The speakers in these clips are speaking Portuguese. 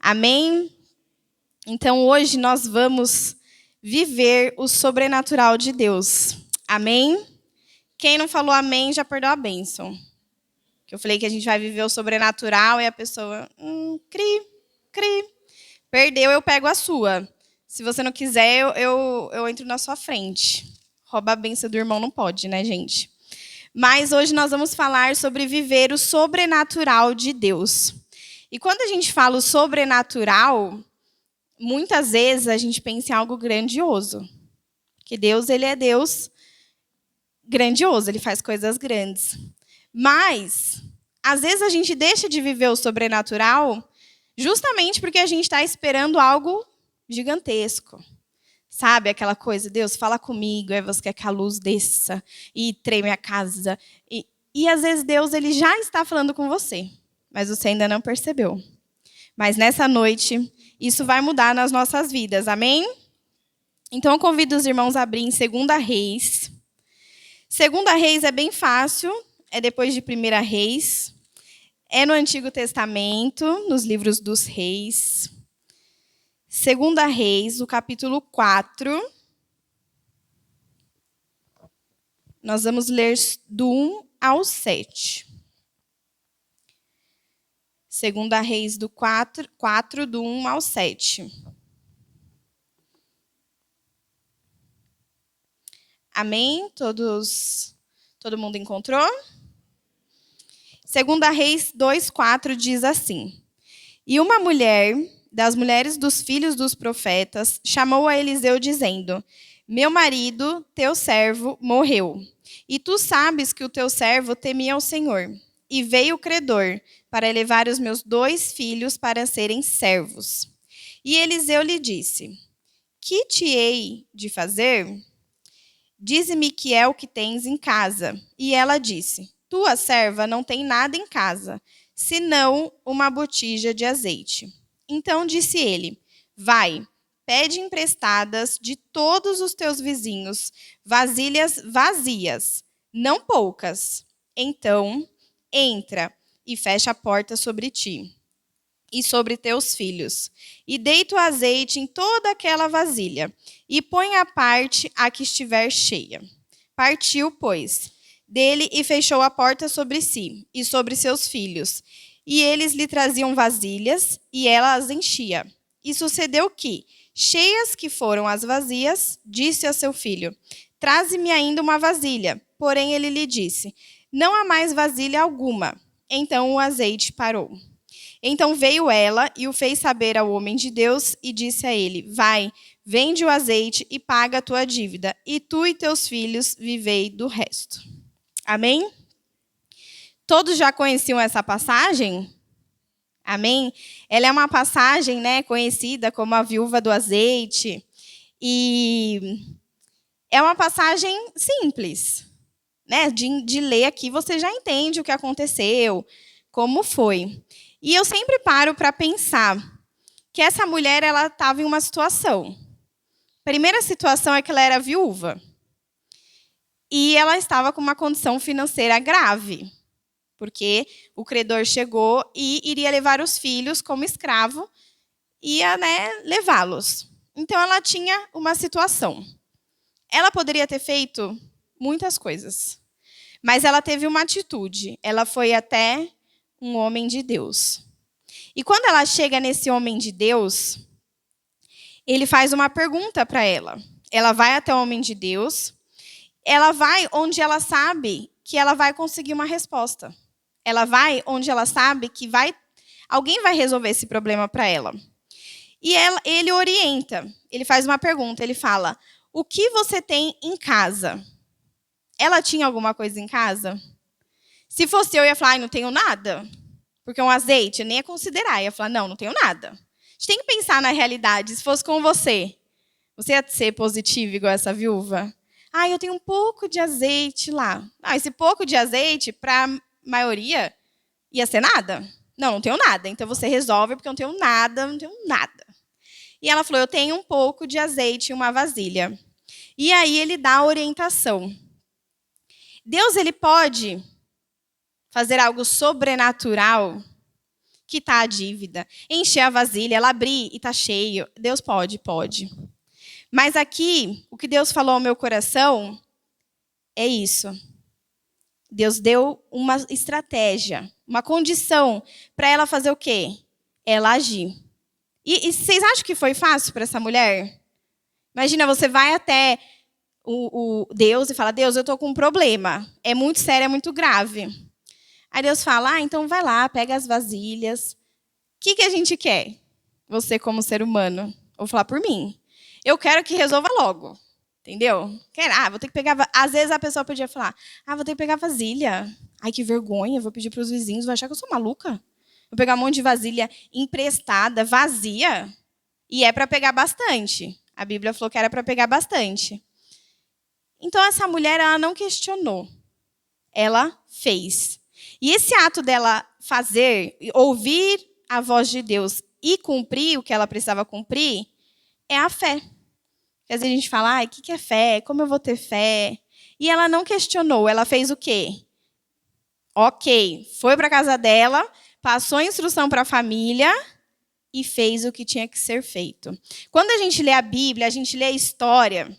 Amém? Então, hoje nós vamos viver o sobrenatural de Deus. Amém? Quem não falou amém já perdeu a bênção. Que eu falei que a gente vai viver o sobrenatural e a pessoa, cri. Perdeu, eu pego a sua. Se você não quiser, eu entro na sua frente. Roubar a bênção do irmão não pode, né, gente? Mas hoje nós vamos falar sobre viver o sobrenatural de Deus. E quando a gente fala o sobrenatural, muitas vezes a gente pensa em algo grandioso. Porque Deus, ele é Deus grandioso, ele faz coisas grandes. Mas, às vezes a gente deixa de viver o sobrenatural justamente porque a gente está esperando algo gigantesco. Sabe aquela coisa, Deus, fala comigo, aí você quer que a luz desça e treme a casa. E às vezes Deus ele já está falando com você, mas você ainda não percebeu. Mas nessa noite, isso vai mudar nas nossas vidas, amém? Então eu convido os irmãos a abrir em 2 Reis. 2 Reis é bem fácil, é depois de 1 Reis. É no Antigo Testamento, nos livros dos reis. 2 Reis, o capítulo 4. Nós vamos ler do 1 ao 7. 2 Reis do 4, do 1 ao 7. Amém? Todo mundo encontrou? 2 Reis 2:4 diz assim: E uma mulher das mulheres dos filhos dos profetas chamou a Eliseu dizendo: Meu marido, teu servo, morreu. E tu sabes que o teu servo temia ao Senhor. E veio o credor para levar os meus 2 filhos para serem servos. E Eliseu lhe disse: Que te hei de fazer? Dize-me que é o que tens em casa. E ela disse: Tua serva não tem nada em casa, senão uma botija de azeite. Então disse ele: Vai, pede emprestadas de todos os teus vizinhos vasilhas vazias, não poucas. Então, entra e fecha a porta sobre ti e sobre teus filhos, e deita o azeite em toda aquela vasilha, e põe à parte a que estiver cheia. Partiu, pois, dele e fechou a porta sobre si e sobre seus filhos. E eles lhe traziam vasilhas, e ela as enchia. E sucedeu que, cheias que foram as vazias, disse a seu filho: Traze-me ainda uma vasilha. Porém ele lhe disse: Não há mais vasilha alguma. Então o azeite parou. Então veio ela e o fez saber ao homem de Deus e disse a ele: Vai, vende o azeite e paga a tua dívida, e tu e teus filhos vivei do resto. Amém? Todos já conheciam essa passagem? Amém? Ela é uma passagem, né, conhecida como a viúva do azeite. E é uma passagem simples, né? De ler aqui você já entende o que aconteceu, como foi. E eu sempre paro para pensar que essa mulher ela estava em uma situação. A primeira situação é que ela era viúva. E ela estava com uma condição financeira grave, porque o credor chegou e iria levar os filhos como escravo, ia, levá-los. Então ela tinha uma situação. Ela poderia ter feito muitas coisas, mas ela teve uma atitude. Ela foi até um homem de Deus. E quando ela chega nesse homem de Deus, ele faz uma pergunta para ela. Ela vai até o homem de Deus, ela vai onde ela sabe que ela vai conseguir uma resposta. Ela vai onde ela sabe que alguém vai resolver esse problema para ela. E ele orienta, ele faz uma pergunta, ele fala: O que você tem em casa? Ela tinha alguma coisa em casa? Se fosse eu ia falar: Não tenho nada. Porque um azeite, eu nem ia considerar. Eu ia falar: Não tenho nada. A gente tem que pensar na realidade. Se fosse com você ia ser positivo igual essa viúva? Eu tenho um pouco de azeite lá. Esse pouco de azeite, para a maioria, ia ser nada? Não tenho nada. Então você resolve, porque eu não tenho nada. E ela falou: Eu tenho um pouco de azeite em uma vasilha. E aí ele dá a orientação. Deus ele pode fazer algo sobrenatural quitar a dívida, encher a vasilha, ela abrir e tá cheio. Deus pode, pode. Mas aqui, o que Deus falou ao meu coração é isso. Deus deu uma estratégia, uma condição para ela fazer o quê? Ela agir. E vocês acham que foi fácil para essa mulher? Imagina, você vai até o Deus e fala, Deus, eu estou com um problema. É muito sério, é muito grave. Aí Deus fala, então vai lá, pega as vasilhas. O que a gente quer? Você como ser humano. Vou falar por mim. Eu quero que resolva logo. Entendeu? Vou ter que pegar... Às vezes a pessoa podia falar, vou ter que pegar vasilha. Ai, que vergonha, vou pedir para os vizinhos, vou achar que eu sou maluca. Vou pegar um monte de vasilha emprestada, vazia. E é para pegar bastante. A Bíblia falou que era para pegar bastante. Então, essa mulher, ela não questionou. Ela fez. E esse ato dela fazer, ouvir a voz de Deus e cumprir o que ela precisava cumprir, é a fé. Às vezes a gente fala, o que é fé? Como eu vou ter fé? E ela não questionou, ela fez o quê? Ok, foi para a casa dela, passou a instrução para a família e fez o que tinha que ser feito. Quando a gente lê a Bíblia, a gente lê a história,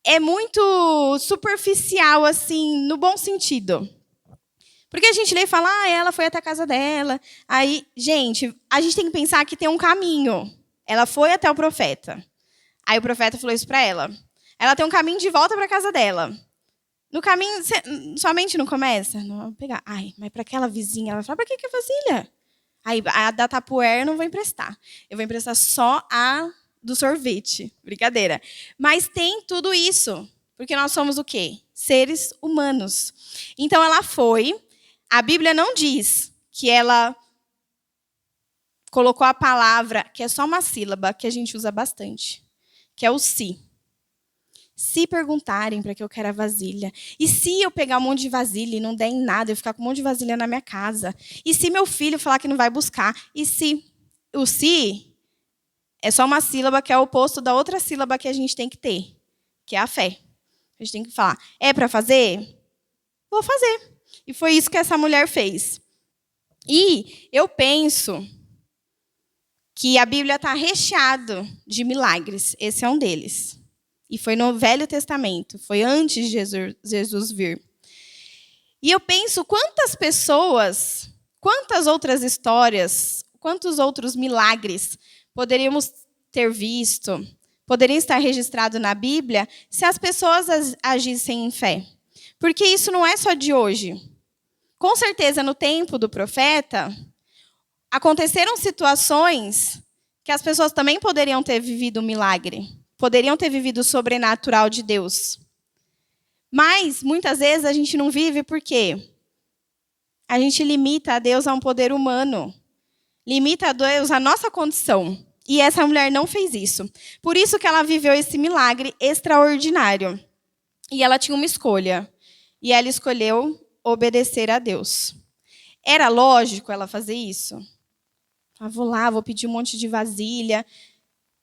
é muito superficial, assim, no bom sentido. Porque a gente lê e fala, ela foi até a casa dela. Aí, gente, a gente tem que pensar que tem um caminho. Ela foi até o profeta. Aí o profeta falou isso para ela. Ela tem um caminho de volta para a casa dela. No caminho, sua mente não começa? Não, vou pegar. Mas para aquela vizinha, ela vai falar, para que é vasilha? Aí a da Tupperware eu não vou emprestar. Eu vou emprestar só a do sorvete. Brincadeira. Mas tem tudo isso. Porque nós somos o quê? Seres humanos. Então ela foi. A Bíblia não diz que ela colocou a palavra, que é só uma sílaba, que a gente usa bastante, que é o se. Se perguntarem para que eu quero a vasilha. E se eu pegar um monte de vasilha e não der em nada, eu ficar com um monte de vasilha na minha casa? E se meu filho falar que não vai buscar? E se? O se é só uma sílaba que é o oposto da outra sílaba que a gente tem que ter, que é a fé. A gente tem que falar, é para fazer? Vou fazer. E foi isso que essa mulher fez. E eu penso que a Bíblia está recheada de milagres. Esse é um deles. E foi no Velho Testamento. Foi antes de Jesus vir. E eu penso quantas pessoas, quantas outras histórias, quantos outros milagres poderíamos ter visto, poderiam estar registrados na Bíblia se as pessoas agissem em fé. Porque isso não é só de hoje. Com certeza, no tempo do profeta, aconteceram situações que as pessoas também poderiam ter vivido um milagre. Poderiam ter vivido o sobrenatural de Deus. Mas, muitas vezes, a gente não vive por quê? A gente limita a Deus a um poder humano. Limita a Deus a nossa condição. E essa mulher não fez isso. Por isso que ela viveu esse milagre extraordinário. E ela tinha uma escolha. E ela escolheu obedecer a Deus. Era lógico ela fazer isso? Vou lá, vou pedir um monte de vasilha.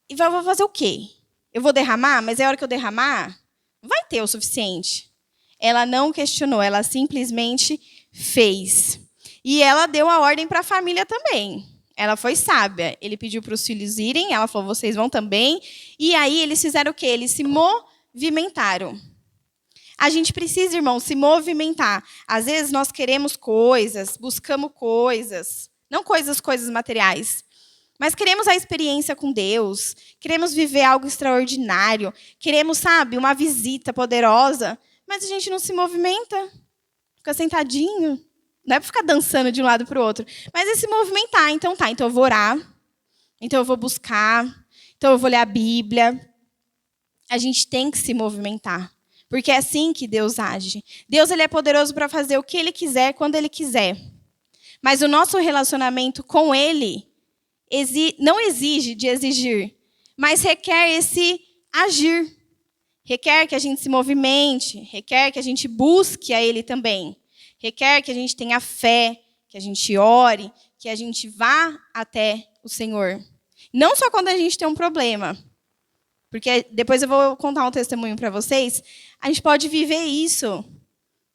E vou fazer o quê? Eu vou derramar? Mas é a hora que eu derramar, vai ter o suficiente. Ela não questionou, ela simplesmente fez. E ela deu a ordem para a família também. Ela foi sábia. Ele pediu para os filhos irem, ela falou, vocês vão também. E aí eles fizeram o quê? Eles se movimentaram. A gente precisa, irmão, se movimentar. Às vezes nós queremos coisas, buscamos coisas, não coisas materiais, mas queremos a experiência com Deus, queremos viver algo extraordinário, queremos, uma visita poderosa, mas a gente não se movimenta, fica sentadinho. Não é para ficar dançando de um lado para o outro, mas é se movimentar. Então eu vou orar, então eu vou buscar, então eu vou ler a Bíblia. A gente tem que se movimentar. Porque é assim que Deus age. Deus ele é poderoso para fazer o que Ele quiser, quando Ele quiser. Mas o nosso relacionamento com Ele não exige de exigir, mas requer esse agir. Requer que a gente se movimente, requer que a gente busque a Ele também. Requer que a gente tenha fé, que a gente ore, que a gente vá até o Senhor. Não só quando a gente tem um problema. Porque depois eu vou contar um testemunho para vocês. A gente pode viver isso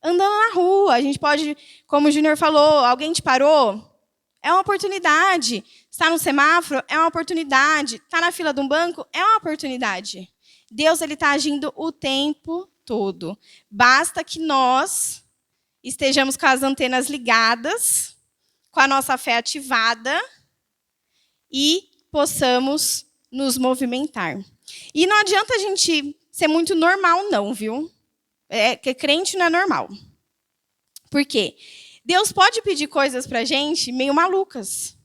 andando na rua. A gente pode, como o Júnior falou, alguém te parou. É uma oportunidade. Estar no semáforo é uma oportunidade. Estar na fila de um banco é uma oportunidade. Deus ele está agindo o tempo todo. Basta que nós estejamos com as antenas ligadas, com a nossa fé ativada e possamos nos movimentar. E não adianta a gente ser muito normal, não, viu? Que crente não é normal. Por quê? Deus pode pedir coisas para a gente meio malucas.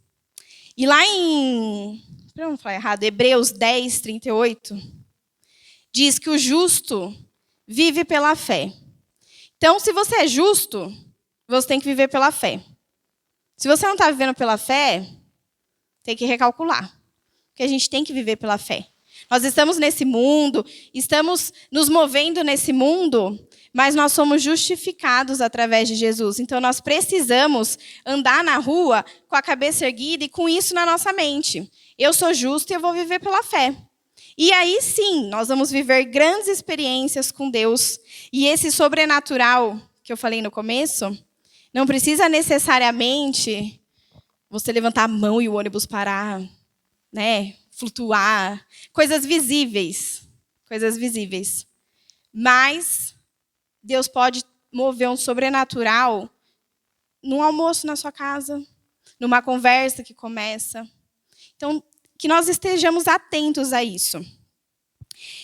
E lá em, para não falar errado, Hebreus 10, 38, diz que o justo vive pela fé. Então, se você é justo, você tem que viver pela fé. Se você não está vivendo pela fé, tem que recalcular. Porque a gente tem que viver pela fé. Nós estamos nesse mundo, estamos nos movendo nesse mundo, mas nós somos justificados através de Jesus. Então, nós precisamos andar na rua com a cabeça erguida e com isso na nossa mente. Eu sou justo e eu vou viver pela fé. E aí, sim, nós vamos viver grandes experiências com Deus. E esse sobrenatural que eu falei no começo, não precisa necessariamente você levantar a mão e o ônibus parar, né? Flutuar, coisas visíveis. Mas Deus pode mover um sobrenatural num almoço na sua casa, numa conversa que começa. Então, que nós estejamos atentos a isso.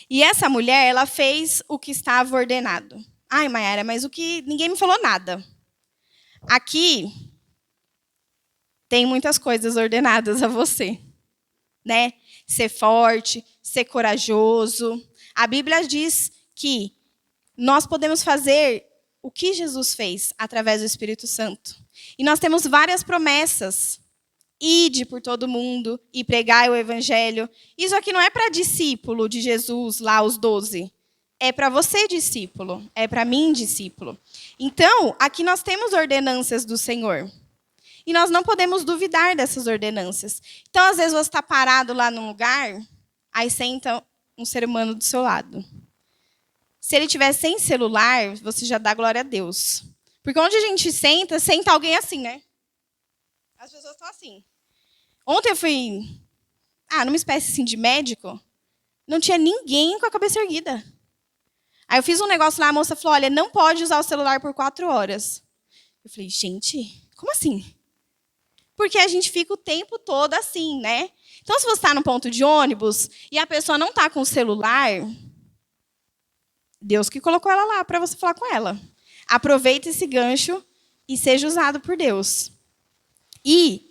E essa mulher, ela fez o que estava ordenado. Ai, Mayara, mas ninguém me falou nada. Aqui tem muitas coisas ordenadas a você, né? Ser forte, ser corajoso. A Bíblia diz que nós podemos fazer o que Jesus fez através do Espírito Santo. E nós temos várias promessas. Ide por todo mundo e pregai o evangelho. Isso aqui não é para discípulo de Jesus, lá os 12. É para você, discípulo. É para mim, discípulo. Então, aqui nós temos ordenanças do Senhor. E nós não podemos duvidar dessas ordenanças. Então, às vezes, você está parado lá num lugar, aí senta um ser humano do seu lado. Se ele estiver sem celular, você já dá glória a Deus. Porque onde a gente senta alguém assim, né? As pessoas estão assim. Ontem eu fui, numa espécie assim de médico, não tinha ninguém com a cabeça erguida. Aí eu fiz um negócio lá, a moça falou, olha, não pode usar o celular por 4 horas. Eu falei, gente, como assim? Porque a gente fica o tempo todo assim, né? Então, se você está no ponto de ônibus e a pessoa não está com o celular, Deus que colocou ela lá para você falar com ela. Aproveita esse gancho e seja usado por Deus. E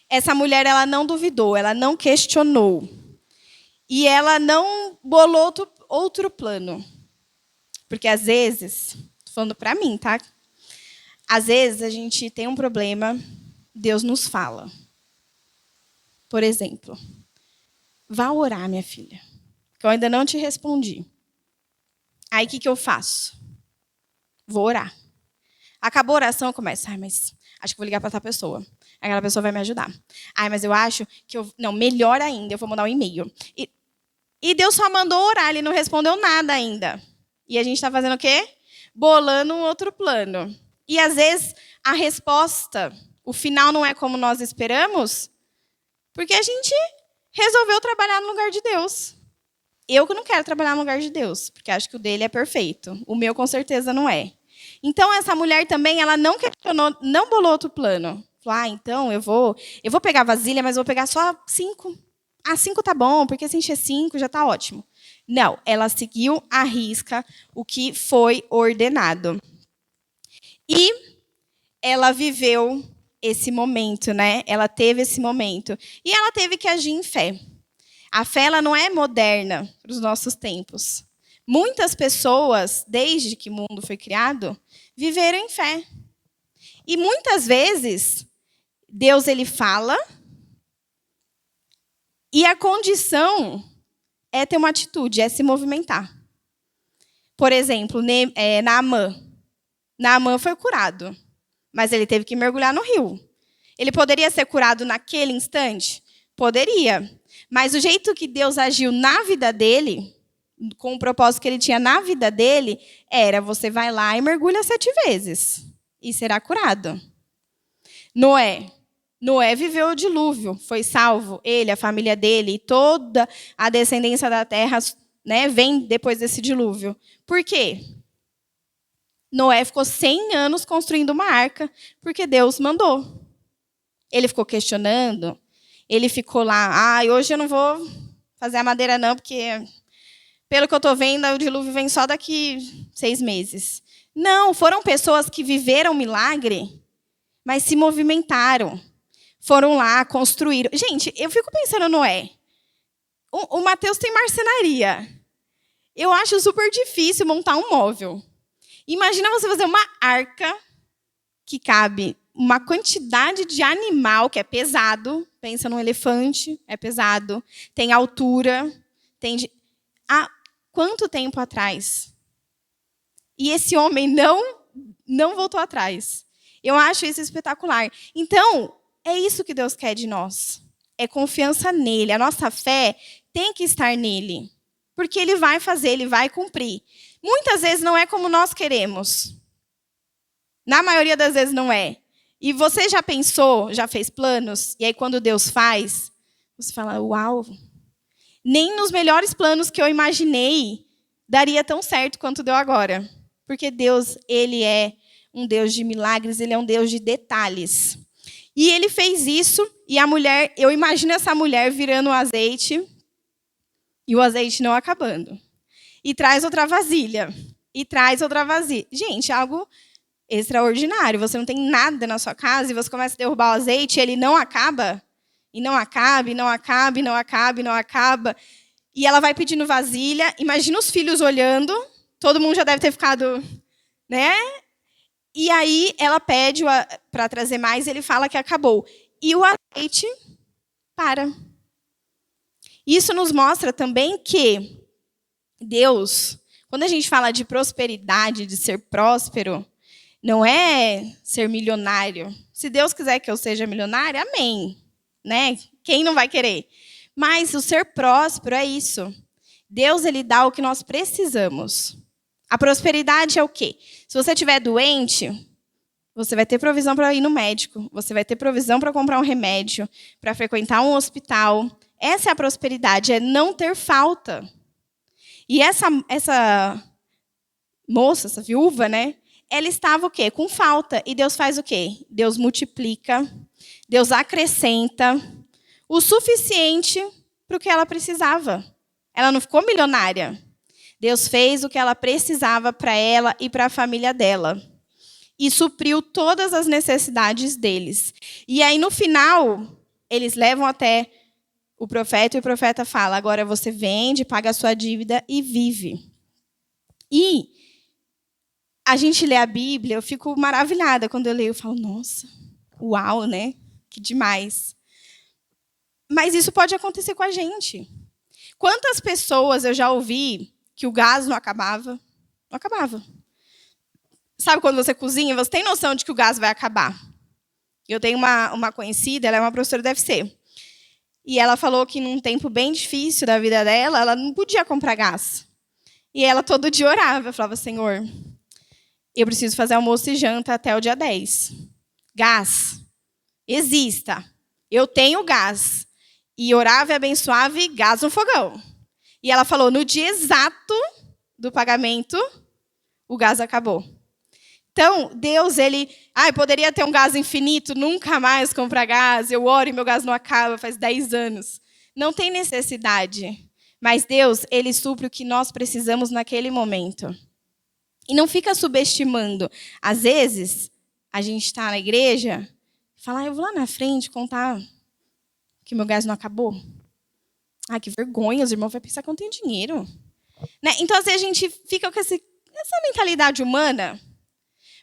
essa mulher, ela não duvidou, ela não questionou. E ela não bolou outro plano. Porque, às vezes, estou falando para mim, tá? Às vezes, a gente tem um problema, Deus nos fala. Por exemplo, vá orar, minha filha, que eu ainda não te respondi. Aí, o que eu faço? Vou orar. Acabou a oração, eu começo, mas acho que vou ligar para outra pessoa. Aquela pessoa vai me ajudar. Mas eu acho que não, melhor ainda, eu vou mandar um e-mail. E Deus só mandou orar, ele não respondeu nada ainda. E a gente está fazendo o quê? Bolando um outro plano. E às vezes a resposta, o final não é como nós esperamos, porque a gente resolveu trabalhar no lugar de Deus. Eu que não quero trabalhar no lugar de Deus, porque acho que o dele é perfeito. O meu com certeza não é. Então essa mulher também, ela não questionou, não bolou outro plano. Falou, então eu vou pegar vasilha, mas vou pegar só 5. 5 tá bom, porque se encher 5 já tá ótimo. Não, ela seguiu à risca o que foi ordenado. E ela viveu esse momento, né? Ela teve esse momento. E ela teve que agir em fé. A fé, ela não é moderna para os nossos tempos. Muitas pessoas, desde que o mundo foi criado, viveram em fé. E muitas vezes, Deus ele fala, e a condição é ter uma atitude, é se movimentar. Por exemplo, Naamã. Naamã foi curado, mas ele teve que mergulhar no rio. Ele poderia ser curado naquele instante? Poderia. Mas o jeito que Deus agiu na vida dele, com o propósito que ele tinha na vida dele, era você vai lá e mergulha 7 vezes e será curado. Noé. Noé viveu o dilúvio, foi salvo, ele, a família dele, e toda a descendência da terra, né, vem depois desse dilúvio. Por quê? Noé ficou 100 anos construindo uma arca, porque Deus mandou. Ele ficou questionando, ele ficou lá, hoje eu não vou fazer a madeira não, porque pelo que eu estou vendo, o dilúvio vem só daqui 6 meses. Não, foram pessoas que viveram milagre, mas se movimentaram. Foram lá, construíram. Gente, eu fico pensando no Noé. O Mateus tem marcenaria. Eu acho super difícil montar um móvel. Imagina você fazer uma arca que cabe uma quantidade de animal que é pesado. Pensa num elefante, é pesado. Tem altura. Há quanto tempo atrás? E esse homem não voltou atrás. Eu acho isso espetacular. Então, é isso que Deus quer de nós. É confiança nele. A nossa fé tem que estar nele. Porque ele vai fazer, ele vai cumprir. Muitas vezes não é como nós queremos. Na maioria das vezes não é. E você já pensou, já fez planos, e aí quando Deus faz, você fala, uau, nem nos melhores planos que eu imaginei daria tão certo quanto deu agora. Porque Deus, ele é um Deus de milagres, ele é um Deus de detalhes. E ele fez isso, e a mulher, eu imagino essa mulher virando o azeite, e o azeite não acabando. E traz outra vasilha. E traz outra vasilha. Gente, algo extraordinário. Você não tem nada na sua casa e você começa a derrubar o azeite e ele não acaba. E não acaba, e não acaba, e não acaba, e não acaba. E ela vai pedindo vasilha. Imagina os filhos olhando. Todo mundo já deve ter ficado, né? E aí ela pede para trazer mais e ele fala que acabou. E o azeite para. Isso nos mostra também que Deus, quando a gente fala de prosperidade, de ser próspero, não é ser milionário. Se Deus quiser que eu seja milionário, amém. Né? Quem não vai querer? Mas o ser próspero é isso. Deus, ele dá o que nós precisamos. A prosperidade é o quê? Se você estiver doente, você vai ter provisão para ir no médico. Você vai ter provisão para comprar um remédio, para frequentar um hospital. Essa é a prosperidade, é não ter falta. E essa moça, essa viúva, né? Ela estava o quê? Com falta. E Deus faz o quê? Deus multiplica, Deus acrescenta o suficiente para o que ela precisava. Ela não ficou milionária. Deus fez o que ela precisava para ela e para a família dela. E supriu todas as necessidades deles. E aí, no final, eles levam até o profeta, e o profeta fala, agora você vende, paga a sua dívida e vive. E a gente lê a Bíblia, eu fico maravilhada quando eu leio, eu falo, nossa, uau, né? Que demais. Mas isso pode acontecer com a gente. Quantas pessoas eu já ouvi que o gás não acabava? Não acabava. Sabe quando você cozinha, você tem noção de que o gás vai acabar. Eu tenho uma conhecida, ela é uma professora do UFC. E ela falou que num tempo bem difícil da vida dela, ela não podia comprar gás. E ela todo dia orava, falava, Senhor, eu preciso fazer almoço e janta até o dia 10. Gás, exista. Eu tenho gás. E orava e abençoava e gás no fogão. E ela falou, no dia exato do pagamento, o gás acabou. Então, Deus, ele... poderia ter um gás infinito, nunca mais comprar gás. Eu oro e meu gás não acaba, faz 10 anos. Não tem necessidade. Mas Deus, ele supre o que nós precisamos naquele momento. E não fica subestimando. Às vezes, a gente está na igreja e fala, eu vou lá na frente contar que meu gás não acabou. Que vergonha, os irmãos vão pensar que eu não tenho dinheiro. Né? Então, às vezes, a gente fica com essa mentalidade humana.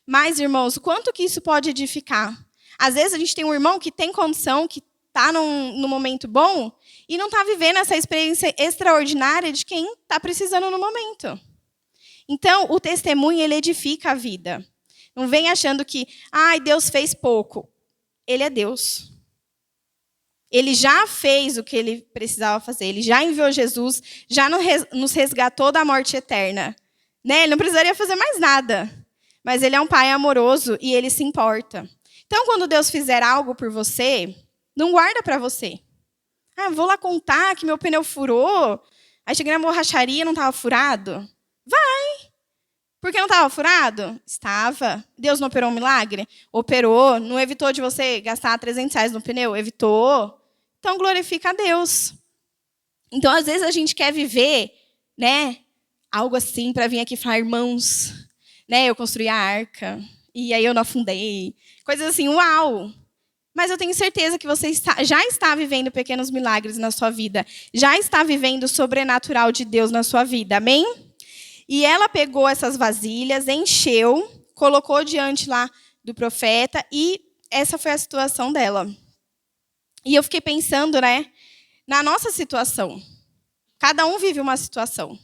Mas, irmãos, o quanto que isso pode edificar? Às vezes, a gente tem um irmão que tem condição, que está num momento bom, e não está vivendo essa experiência extraordinária de quem está precisando no momento. Então, o testemunho, ele edifica a vida. Não vem achando que, Deus fez pouco. Ele é Deus. Ele já fez o que ele precisava fazer. Ele já enviou Jesus, já nos resgatou da morte eterna. Né? Ele não precisaria fazer mais nada. Mas ele é um pai amoroso e ele se importa. Então, quando Deus fizer algo por você, não guarda para você. Ah, vou lá contar que meu pneu furou. Aí cheguei na borracharia e não estava furado. Por que não estava furado? Estava. Deus não operou um milagre? Operou. Não evitou de você gastar R$ 300 no pneu? Evitou. Então, glorifica a Deus. Então, às vezes, a gente quer viver, né, algo assim para vir aqui falar, irmãos, né, eu construí a arca, e aí eu não afundei. Coisas assim, uau! Mas eu tenho certeza que você já está vivendo pequenos milagres na sua vida. Já está vivendo o sobrenatural de Deus na sua vida. Amém? E ela pegou essas vasilhas, encheu, colocou diante lá do profeta e essa foi a situação dela. E eu fiquei pensando, né, na nossa situação. Cada um vive uma situação.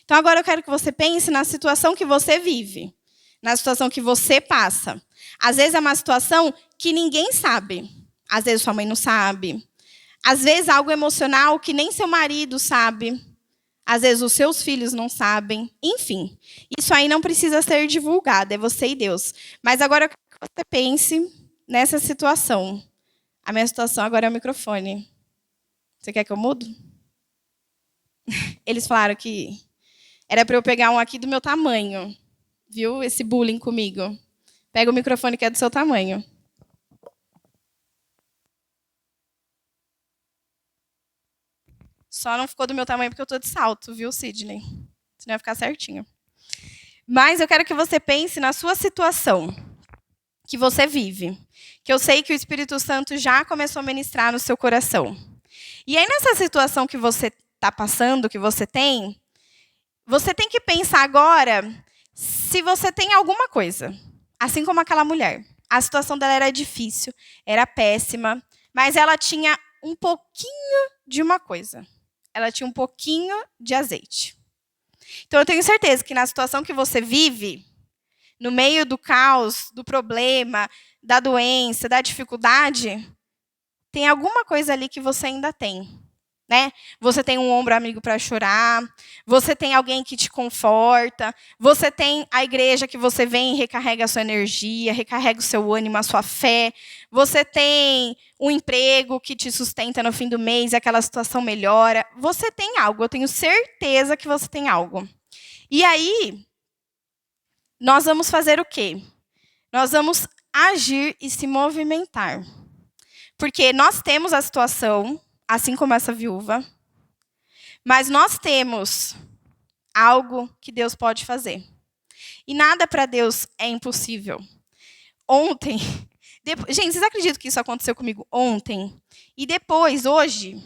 Então agora eu quero que você pense na situação que você vive, na situação que você passa. Às vezes é uma situação que ninguém sabe. Às vezes sua mãe não sabe. Às vezes algo emocional que nem seu marido sabe. Às vezes os seus filhos não sabem. Enfim, isso aí não precisa ser divulgado, é você e Deus. Mas agora eu quero que você pense nessa situação. A minha situação agora é o microfone. Você quer que eu mudo? Eles falaram que era para eu pegar um aqui do meu tamanho. Viu? Esse bullying comigo. Pega o microfone que é do seu tamanho. Só não ficou do meu tamanho porque eu estou de salto, viu, Sidney? Senão vai ficar certinho. Mas eu quero que você pense na sua situação que você vive. Que eu sei que o Espírito Santo já começou a ministrar no seu coração. E aí, nessa situação que você está passando, que você tem que pensar agora se você tem alguma coisa. Assim como aquela mulher. A situação dela era difícil, era péssima, mas ela tinha um pouquinho de uma coisa. Ela tinha um pouquinho de azeite. Então, eu tenho certeza que na situação que você vive, no meio do caos, do problema, da doença, da dificuldade, tem alguma coisa ali que você ainda tem. Né? Você tem um ombro amigo para chorar, você tem alguém que te conforta, você tem a igreja que você vem e recarrega a sua energia, recarrega o seu ânimo, a sua fé, você tem um emprego que te sustenta no fim do mês e aquela situação melhora. Você tem algo, eu tenho certeza que você tem algo. E aí, nós vamos fazer o quê? Nós vamos agir e se movimentar. Porque nós temos a situação, assim como essa viúva, mas nós temos algo que Deus pode fazer. E nada para Deus é impossível. Ontem, gente, vocês acreditam que isso aconteceu comigo ontem? E depois, hoje,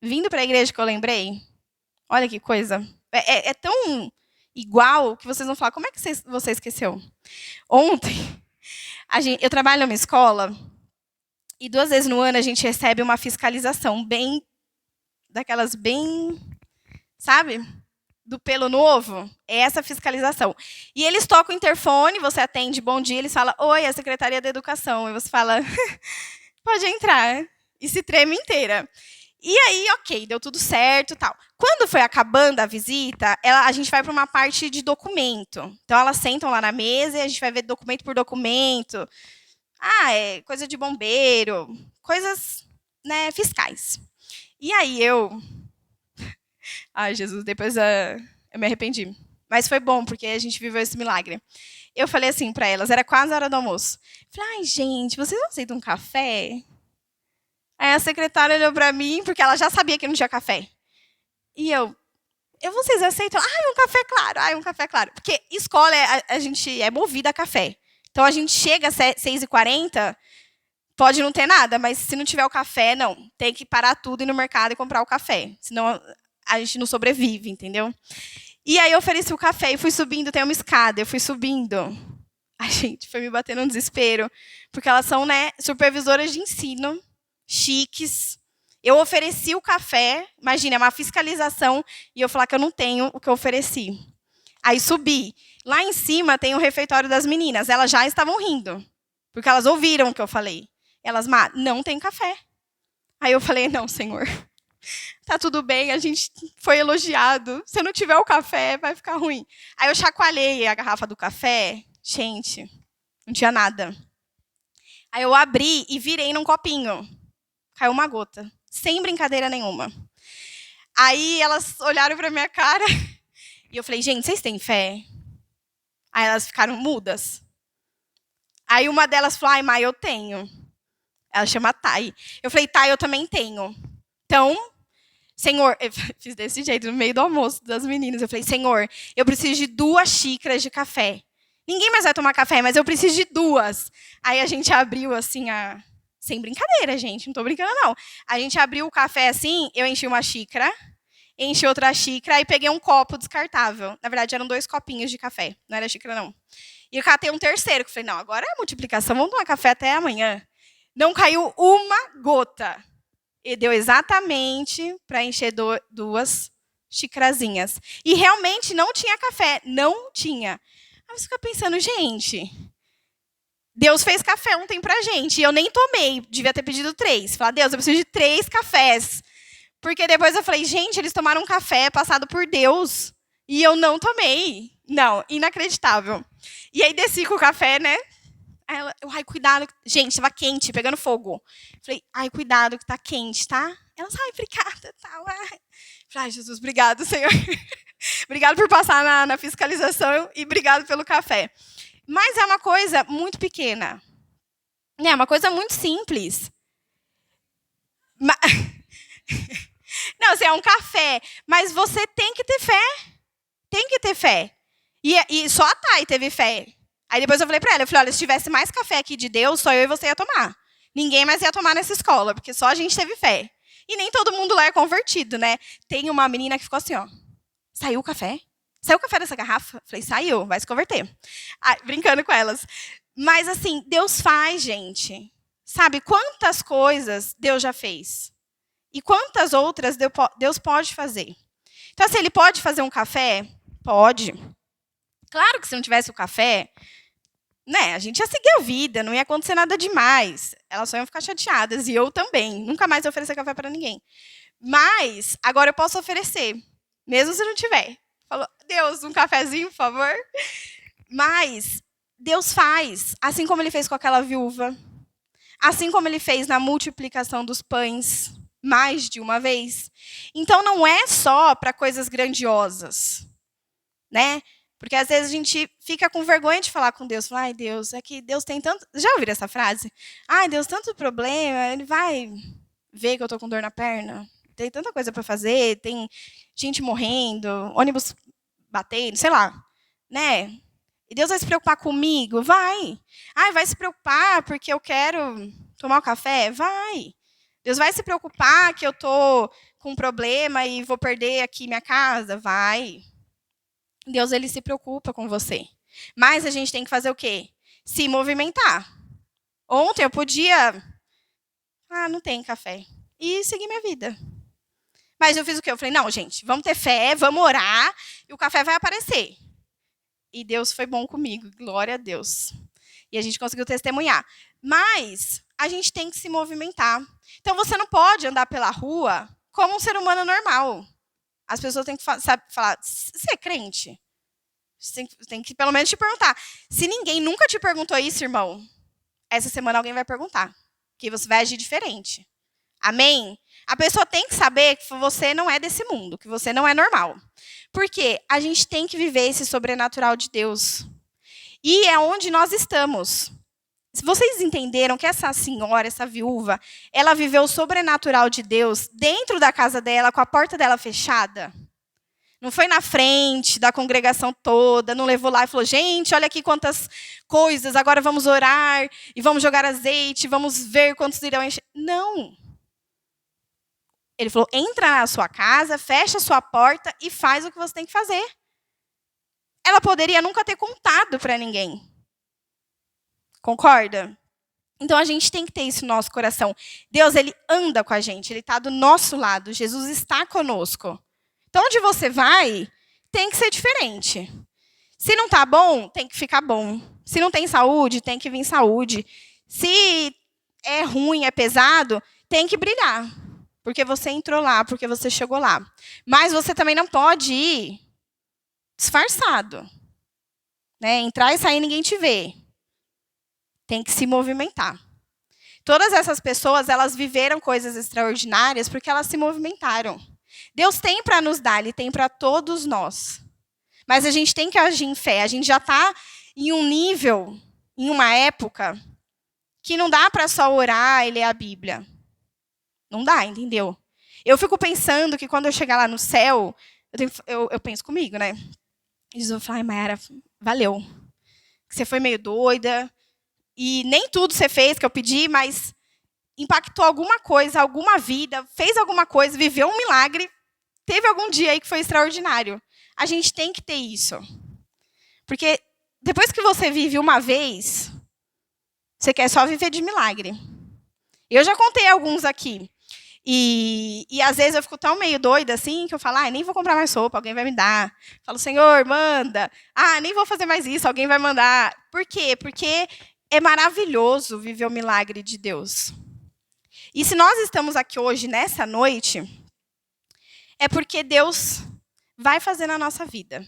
vindo para a igreja que eu lembrei, olha que coisa, é tão igual que vocês vão falar, como é que você esqueceu? Ontem, eu trabalho numa escola e 2 vezes no ano a gente recebe uma fiscalização daquelas bem, sabe? Do pelo no ovo. É essa fiscalização. E eles tocam o interfone, você atende, bom dia, eles falam, oi, é a Secretaria da Educação. E você fala, pode entrar. E se treme inteira. E aí, ok, deu tudo certo e tal. Quando foi acabando a visita, a gente vai para uma parte de documento. Então, elas sentam lá na mesa e a gente vai ver documento por documento. É coisa de bombeiro, coisas, né, fiscais. E aí ai, Jesus, depois eu me arrependi. Mas foi bom, porque a gente viveu esse milagre. Eu falei assim para elas, era quase a hora do almoço. Falei, ai, gente, vocês não aceitam um café? Aí a secretária olhou para mim, porque ela já sabia que não tinha café. E vocês aceitam? Um café claro, um café claro. Porque escola, a gente é movida a café. Então, a gente chega às 6h40, pode não ter nada, mas se não tiver o café, não. Tem que parar tudo, ir no mercado e comprar o café. Senão, a gente não sobrevive, entendeu? E aí, eu ofereci o café e fui subindo, tem uma escada, eu fui subindo. A gente foi me batendo um desespero, porque elas são, né, supervisoras de ensino, chiques. Eu ofereci o café, imagina, é uma fiscalização, e eu falar que eu não tenho o que eu ofereci. Aí subi. Lá em cima tem o refeitório das meninas. Elas já estavam rindo, porque elas ouviram o que eu falei. Elas, não tem café. Aí eu falei, não, Senhor, tá tudo bem, a gente foi elogiado. Se eu não tiver o café, vai ficar ruim. Aí eu chacoalhei a garrafa do café. Gente, não tinha nada. Aí eu abri e virei num copinho. Caiu uma gota. Sem brincadeira nenhuma. Aí elas olharam pra minha cara e eu falei, gente, vocês têm fé? Aí elas ficaram mudas. Aí uma delas falou, ai, Mai, eu tenho. Ela chama Thay. Eu falei, Thay, eu também tenho. Então, Senhor, eu fiz desse jeito, no meio do almoço das meninas. Eu falei, Senhor, eu preciso de 2 xícaras de café. Ninguém mais vai tomar café, mas eu preciso de 2. Aí a gente abriu assim a... Sem brincadeira, gente, não tô brincando, não. A gente abriu o café assim, eu enchi uma xícara, enchi outra xícara e peguei um copo descartável. Na verdade, eram 2 copinhos de café, não era xícara, não. E eu catei um terceiro, que eu falei, não, agora é a multiplicação, vamos tomar café até amanhã. Não caiu uma gota. E deu exatamente para encher 2 xicrazinhas. E realmente não tinha café, não tinha. Aí você fica pensando, gente, Deus fez café ontem pra gente, e eu nem tomei, devia ter pedido 3. Falar, Deus, eu preciso de 3 cafés. Porque depois eu falei, gente, eles tomaram um café passado por Deus, e eu não tomei. Não, inacreditável. E aí desci com o café, né? Aí ela, ai, cuidado. Gente, estava quente, pegando fogo. Falei, ai, cuidado que tá quente, tá? Ela, ai, obrigada, tal. Ai. Falei, ai, Jesus, obrigado, Senhor. Obrigado por passar na fiscalização e obrigado pelo café. Mas é uma coisa muito pequena. É uma coisa muito simples. Não, assim, é um café. Mas você tem que ter fé. Tem que ter fé. E só a Thay teve fé. Aí depois eu falei pra ela, olha, se tivesse mais café aqui de Deus, só eu e você ia tomar. Ninguém mais ia tomar nessa escola, porque só a gente teve fé. E nem todo mundo lá é convertido, né? Tem uma menina que ficou assim, ó. Saiu o café? Saiu o café dessa garrafa? Falei, saiu, vai se converter. Ai, brincando com elas. Mas assim, Deus faz, gente. Sabe, quantas coisas Deus já fez? E quantas outras Deus pode fazer? Então, assim, Ele pode fazer um café? Pode. Claro que se não tivesse o café, né, a gente ia seguir a vida, não ia acontecer nada demais. Elas só iam ficar chateadas, e eu também. Nunca mais ia oferecer café para ninguém. Mas, agora eu posso oferecer, mesmo se não tiver. Falou, Deus, um cafezinho, por favor? Mas, Deus faz, assim como Ele fez com aquela viúva, assim como Ele fez na multiplicação dos pães, mais de uma vez. Então, não é só para coisas grandiosas, né? Porque às vezes a gente fica com vergonha de falar com Deus. Fala, ai, Deus, é que Deus tem tanto... Já ouviram essa frase? Ai, Deus, tanto problema, Ele vai ver que eu estou com dor na perna. Tem tanta coisa para fazer, tem gente morrendo, ônibus batendo, sei lá. Né? E Deus vai se preocupar comigo? Vai. Ai, vai se preocupar porque eu quero tomar um café? Vai. Deus vai se preocupar que eu estou com um problema e vou perder aqui minha casa? Vai. Deus, Ele se preocupa com você. Mas a gente tem que fazer o quê? Se movimentar. Ontem eu podia... não tem café. E seguir minha vida. Mas eu fiz o quê? Eu falei, não, gente, vamos ter fé, vamos orar, e o café vai aparecer. E Deus foi bom comigo, glória a Deus. E a gente conseguiu testemunhar. Mas a gente tem que se movimentar. Então você não pode andar pela rua como um ser humano normal. As pessoas têm que falar, você é crente? Você tem que pelo menos te perguntar. Se ninguém nunca te perguntou isso, irmão, essa semana alguém vai perguntar. Que você vai agir diferente. Amém? A pessoa tem que saber que você não é desse mundo, que você não é normal. Porque a gente tem que viver esse sobrenatural de Deus. E é onde nós estamos. Se vocês entenderam que essa senhora, essa viúva, ela viveu o sobrenatural de Deus dentro da casa dela, com a porta dela fechada. Não foi na frente da congregação toda, não levou lá e falou, gente, olha aqui quantas coisas, agora vamos orar, e vamos jogar azeite, vamos ver quantos irão encher. Não. Ele falou, entra na sua casa, fecha a sua porta e faz o que você tem que fazer. Ela poderia nunca ter contado para ninguém. Concorda? Então, a gente tem que ter isso no nosso coração. Deus, Ele anda com a gente, Ele está do nosso lado, Jesus está conosco. Então, onde você vai, tem que ser diferente. Se não está bom, tem que ficar bom. Se não tem saúde, tem que vir saúde. Se é ruim, é pesado, tem que brilhar. Porque você entrou lá, porque você chegou lá. Mas você também não pode ir disfarçado. Né? Entrar e sair, ninguém te vê. Tem que se movimentar. Todas essas pessoas, elas viveram coisas extraordinárias porque elas se movimentaram. Deus tem para nos dar, Ele tem para todos nós. Mas a gente tem que agir em fé. A gente já está em um nível, em uma época, que não dá para só orar e ler a Bíblia. Não dá, entendeu? Eu fico pensando que quando eu chegar lá no céu, eu penso comigo, né? Jesus vai falar, ai, Mayara, valeu. Você foi meio doida, e nem tudo você fez que eu pedi, mas impactou alguma coisa, alguma vida, fez alguma coisa, viveu um milagre, teve algum dia aí que foi extraordinário. A gente tem que ter isso. Porque depois que você vive uma vez, você quer só viver de milagre. Eu já contei alguns aqui. E às vezes eu fico tão meio doida assim, que eu falo, nem vou comprar mais sopa, alguém vai me dar. Falo, Senhor, manda. Nem vou fazer mais isso, alguém vai mandar. Por quê? Porque é maravilhoso viver o milagre de Deus. E se nós estamos aqui hoje, nessa noite, é porque Deus vai fazer na nossa vida.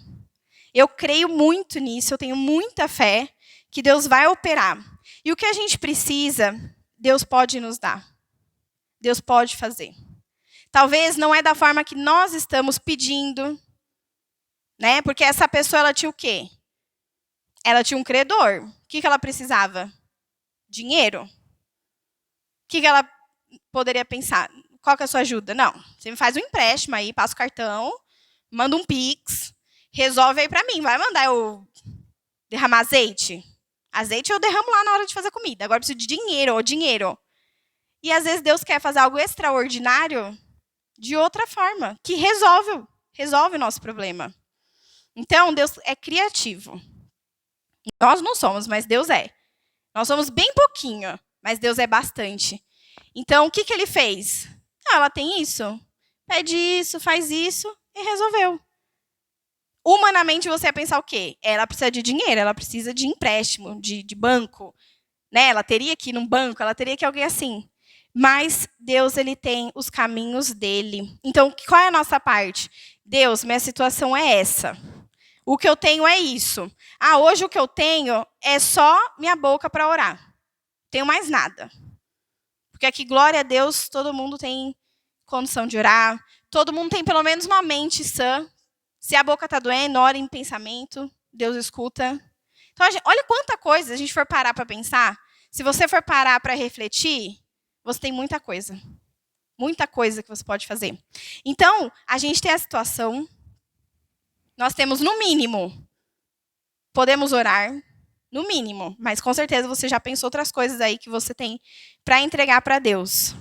Eu creio muito nisso, eu tenho muita fé que Deus vai operar. E o que a gente precisa, Deus pode nos dar. Deus pode fazer. Talvez não é da forma que nós estamos pedindo, né? Porque essa pessoa, ela tinha o quê? Ela tinha um credor. O que ela precisava? Dinheiro. O que ela poderia pensar? Qual que é a sua ajuda? Não, você me faz um empréstimo aí, passa o cartão, manda um Pix, resolve aí para mim. Vai mandar eu derramar azeite? Azeite eu derramo lá na hora de fazer comida. Agora eu preciso de dinheiro. E às vezes Deus quer fazer algo extraordinário de outra forma, que resolve o nosso problema. Então, Deus é criativo. Nós não somos, mas Deus é. Nós somos bem pouquinho, mas Deus é bastante. Então, o que Ele fez? Ela tem isso. Pede isso, faz isso e resolveu. Humanamente, você ia pensar o quê? Ela precisa de dinheiro, ela precisa de empréstimo, de banco. Né? Ela teria que ir num banco, ela teria que ir alguém assim. Mas Deus, Ele tem os caminhos dele. Então, qual é a nossa parte? Deus, minha situação é essa. O que eu tenho é isso. Hoje o que eu tenho é só minha boca para orar. Não tenho mais nada. Porque aqui, glória a Deus, todo mundo tem condição de orar. Todo mundo tem pelo menos uma mente sã. Se a boca está doendo, ora em pensamento. Deus escuta. Então, olha quanta coisa a gente for parar para pensar. Se você for parar para refletir, você tem muita coisa. Muita coisa que você pode fazer. Então, a gente tem a situação. Nós temos, no mínimo, podemos orar, no mínimo. Mas, com certeza, você já pensou outras coisas aí que você tem para entregar para Deus.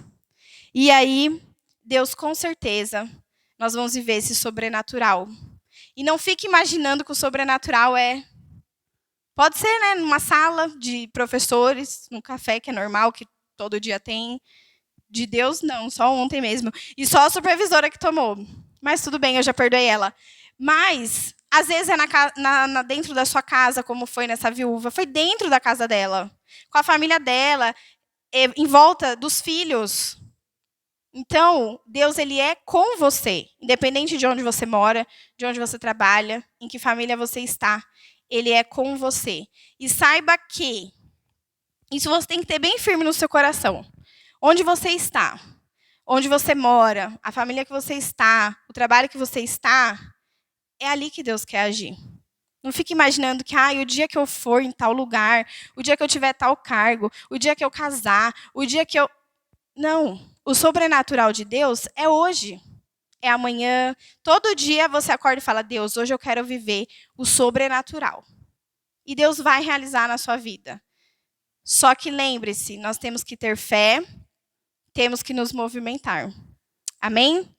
E aí, Deus, com certeza, nós vamos viver esse sobrenatural. E não fique imaginando que o sobrenatural pode ser, né, numa sala de professores, num café que é normal, que todo dia tem. De Deus, não, só ontem mesmo. E só a supervisora que tomou. Mas tudo bem, eu já perdoei ela. Mas, às vezes, é dentro da sua casa, como foi nessa viúva. Foi dentro da casa dela. Com a família dela, em volta dos filhos. Então, Deus, Ele é com você. Independente de onde você mora, de onde você trabalha, em que família você está. Ele é com você. E saiba que isso você tem que ter bem firme no seu coração. Onde você está, onde você mora, a família que você está, o trabalho que você está, é ali que Deus quer agir. Não fique imaginando que o dia que eu for em tal lugar, o dia que eu tiver tal cargo, o dia que eu casar, o dia que eu... Não. O sobrenatural de Deus é hoje, é amanhã. Todo dia você acorda e fala, Deus, hoje eu quero viver o sobrenatural. E Deus vai realizar na sua vida. Só que lembre-se, nós temos que ter fé, temos que nos movimentar. Amém?